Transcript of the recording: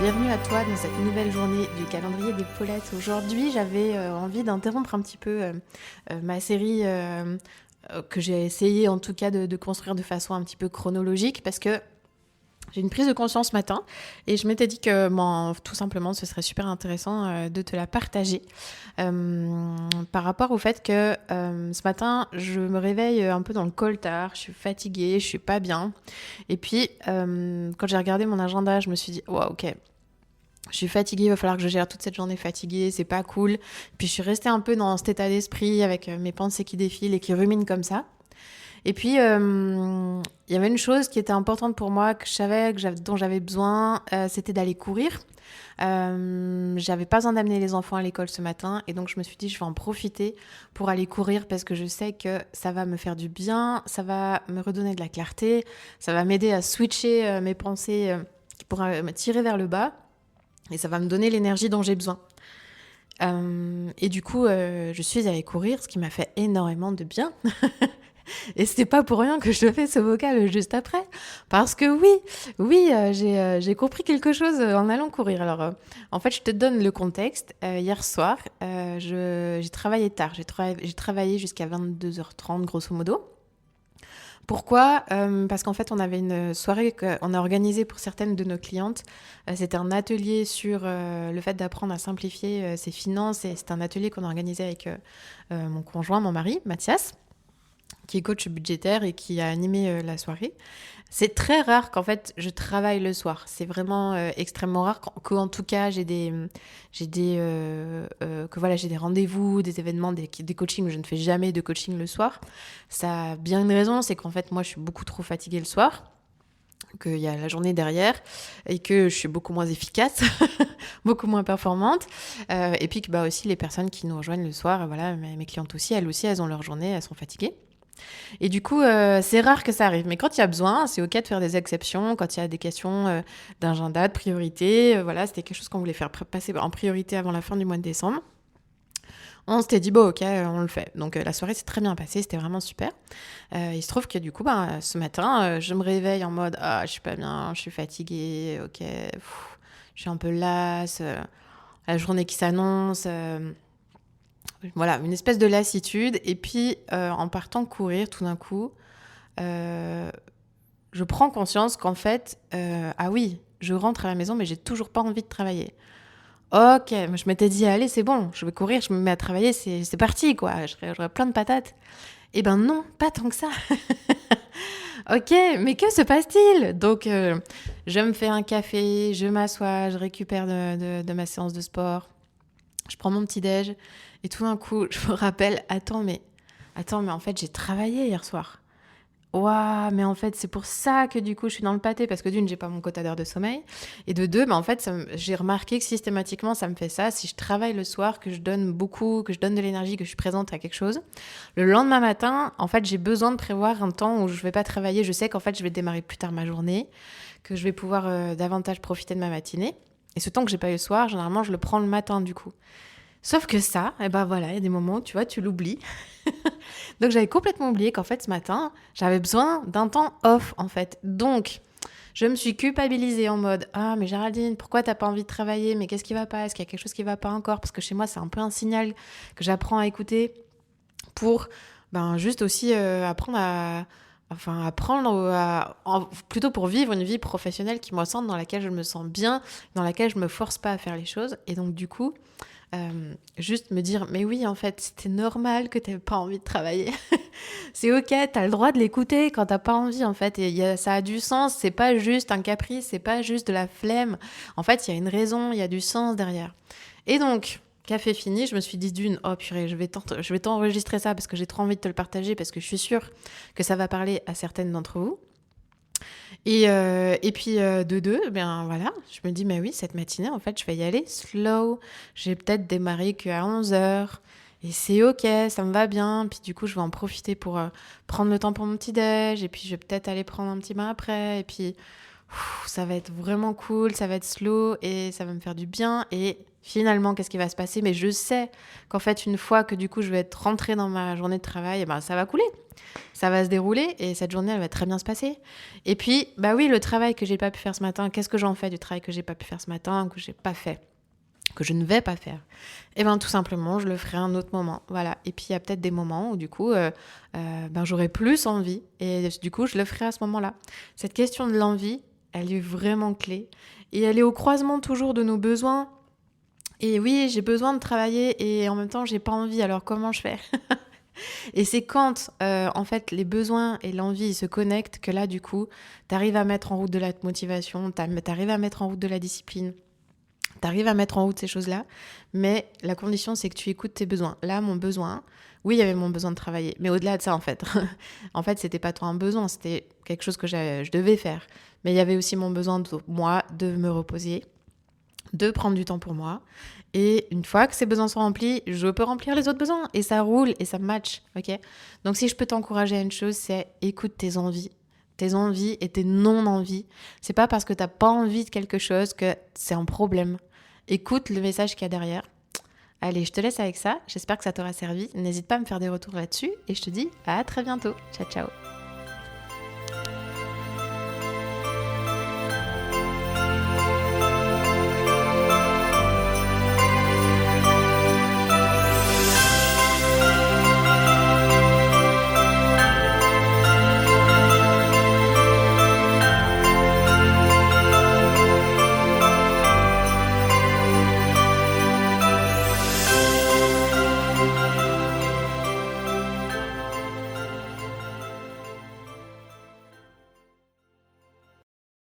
Bienvenue à toi dans cette nouvelle journée du calendrier des Paulettes. Aujourd'hui, j'avais envie d'interrompre un petit peu ma série que j'ai essayé en tout cas de construire de façon un petit peu chronologique parce que j'ai une prise de conscience ce matin et je m'étais dit que tout simplement ce serait super intéressant de te la partager par rapport au fait que ce matin je me réveille un peu dans le coltard, je suis fatiguée, je suis pas bien et puis quand j'ai regardé mon agenda je me suis dit wow, ok, je suis fatiguée, il va falloir que je gère toute cette journée fatiguée, c'est pas cool. Puis je suis restée un peu dans cet état d'esprit avec mes pensées qui défilent et qui ruminent comme ça. Et puis, il y avait une chose qui était importante pour moi, que je savais, dont j'avais besoin, c'était d'aller courir. J'avais pas besoin d'amener les enfants à l'école ce matin et donc je me suis dit je vais en profiter pour aller courir parce que je sais que ça va me faire du bien, ça va me redonner de la clarté, ça va m'aider à switcher mes pensées qui pourraient me tirer vers le bas et ça va me donner l'énergie dont j'ai besoin. Et du coup, je suis allée courir, ce qui m'a fait énormément de bien. Et c'était pas pour rien que je te fais ce vocal juste après. Parce que j'ai compris quelque chose en allant courir. Alors, en fait, je te donne le contexte. Hier soir, j'ai travaillé tard. J'ai travaillé jusqu'à 22h30, grosso modo. Pourquoi ? Parce qu'en fait, on avait une soirée qu'on a organisée pour certaines de nos clientes. C'était un atelier sur le fait d'apprendre à simplifier ses finances. Et c'est un atelier qu'on a organisé avec mon conjoint, mon mari, Mathias, qui est coach budgétaire et qui a animé la soirée. C'est très rare qu'en fait je travaille le soir. C'est vraiment extrêmement rare qu'en tout cas j'ai des rendez-vous, des événements, des coachings. Je ne fais jamais de coaching le soir. Ça a bien une raison, c'est qu'en fait moi je suis beaucoup trop fatiguée le soir, qu'il y a la journée derrière et que je suis beaucoup moins efficace, beaucoup moins performante. Et puis que aussi les personnes qui nous rejoignent le soir, voilà, mes clientes aussi, elles ont leur journée, elles sont fatiguées. Et du coup, c'est rare que ça arrive. Mais quand il y a besoin, c'est OK de faire des exceptions. Quand il y a des questions d'agenda, de priorité, voilà, c'était quelque chose qu'on voulait faire passer en priorité avant la fin du mois de décembre. On s'était dit, bon, OK, on le fait. Donc, la soirée s'est très bien passée. C'était vraiment super. Il se trouve que du coup, ce matin, je me réveille en mode, ah, je suis pas bien, je suis fatiguée, OK, je suis un peu lasse, la journée qui s'annonce... Voilà, une espèce de lassitude. Et puis, en partant courir, tout d'un coup, je prends conscience qu'en fait, ah oui, je rentre à la maison, mais j'ai toujours pas envie de travailler. Ok, je m'étais dit, allez, c'est bon, je vais courir, je me mets à travailler, c'est parti, quoi. J'aurai plein de patates. Eh ben non, pas tant que ça. Ok, mais que se passe-t-il ? Donc, je me fais un café, je m'assois, je récupère de ma séance de sport. Je prends mon petit-déj et tout d'un coup, je me rappelle, attends, mais en fait, j'ai travaillé hier soir. Waouh, mais en fait, c'est pour ça que du coup, je suis dans le pâté parce que d'une, j'ai pas mon quota d'heures de sommeil et de deux, en fait, j'ai remarqué que systématiquement, ça me fait ça. Si je travaille le soir, que je donne beaucoup, que je donne de l'énergie, que je suis présente à quelque chose, le lendemain matin, en fait, j'ai besoin de prévoir un temps où je vais pas travailler. Je sais qu'en fait, je vais démarrer plus tard ma journée, que je vais pouvoir davantage profiter de ma matinée. Et ce temps que j'ai pas eu le soir, généralement, je le prends le matin du coup. Sauf que ça, voilà, il y a des moments où, tu vois, tu l'oublies. Donc, j'avais complètement oublié qu'en fait, ce matin, j'avais besoin d'un temps off, en fait. Donc, je me suis culpabilisée en mode « Ah, mais Géraldine, pourquoi t'as pas envie de travailler ? Mais qu'est-ce qui va pas ? Est-ce qu'il y a quelque chose qui va pas encore ?» Parce que chez moi, c'est un peu un signal que j'apprends à écouter pour juste aussi plutôt pour vivre une vie professionnelle qui me ressemble, dans laquelle je me sens bien, dans laquelle je me force pas à faire les choses. Et donc, du coup... juste me dire mais oui en fait c'était normal que t'aies pas envie de travailler. C'est ok, t'as le droit de l'écouter quand t'as pas envie en fait, et ça a du sens, c'est pas juste un caprice, c'est pas juste de la flemme, en fait il y a une raison, il y a du sens derrière. Et donc café fini, je me suis dit d'une, oh purée, je vais t'enregistrer ça parce que j'ai trop envie de te le partager, parce que je suis sûre que ça va parler à certaines d'entre vous. Et puis de deux, voilà, je me dis, mais oui, cette matinée, en fait, je vais y aller slow. J'ai peut-être démarré qu'à 11h. Et c'est ok, ça me va bien. Puis du coup, je vais en profiter pour prendre le temps pour mon petit-déj. Et puis, je vais peut-être aller prendre un petit bain après. Et puis, ça va être vraiment cool, ça va être slow et ça va me faire du bien. Et finalement, qu'est-ce qui va se passer ? Mais je sais qu'en fait, une fois que du coup, je vais être rentrée dans ma journée de travail, ça va couler. Ça va se dérouler et cette journée, elle va très bien se passer. Et puis, bah oui, le travail que j'ai pas pu faire ce matin, qu'est-ce que j'en fais du travail que j'ai pas pu faire ce matin, que j'ai pas fait, que je ne vais pas faire? Eh bien, tout simplement, je le ferai à un autre moment. Voilà. Et puis, il y a peut-être des moments où, du coup, ben, j'aurai plus envie. Et du coup, je le ferai à ce moment-là. Cette question de l'envie, elle est vraiment clé. Et elle est au croisement toujours de nos besoins. Et oui, j'ai besoin de travailler et en même temps, j'ai pas envie. Alors, comment je fais? Et c'est quand, en fait, les besoins et l'envie ils se connectent que là, du coup, t'arrives à mettre en route de la motivation, t'arrives à mettre en route de la discipline. T'arrives à mettre en route ces choses-là, mais la condition, c'est que tu écoutes tes besoins. Là, mon besoin, oui, il y avait mon besoin de travailler, mais au-delà de ça, en fait, en fait, c'était pas toi un besoin, c'était quelque chose que je devais faire. Mais il y avait aussi mon besoin de moi, de me reposer, de prendre du temps pour moi. Et une fois que ces besoins sont remplis, je peux remplir les autres besoins. Et ça roule et ça match, ok? Donc si je peux t'encourager à une chose, c'est écoute tes envies. Tes envies et tes non-envies. C'est pas parce que t'as pas envie de quelque chose que c'est un problème. Écoute le message qu'il y a derrière. Allez, je te laisse avec ça. J'espère que ça t'aura servi. N'hésite pas à me faire des retours là-dessus. Et je te dis à très bientôt. Ciao, ciao.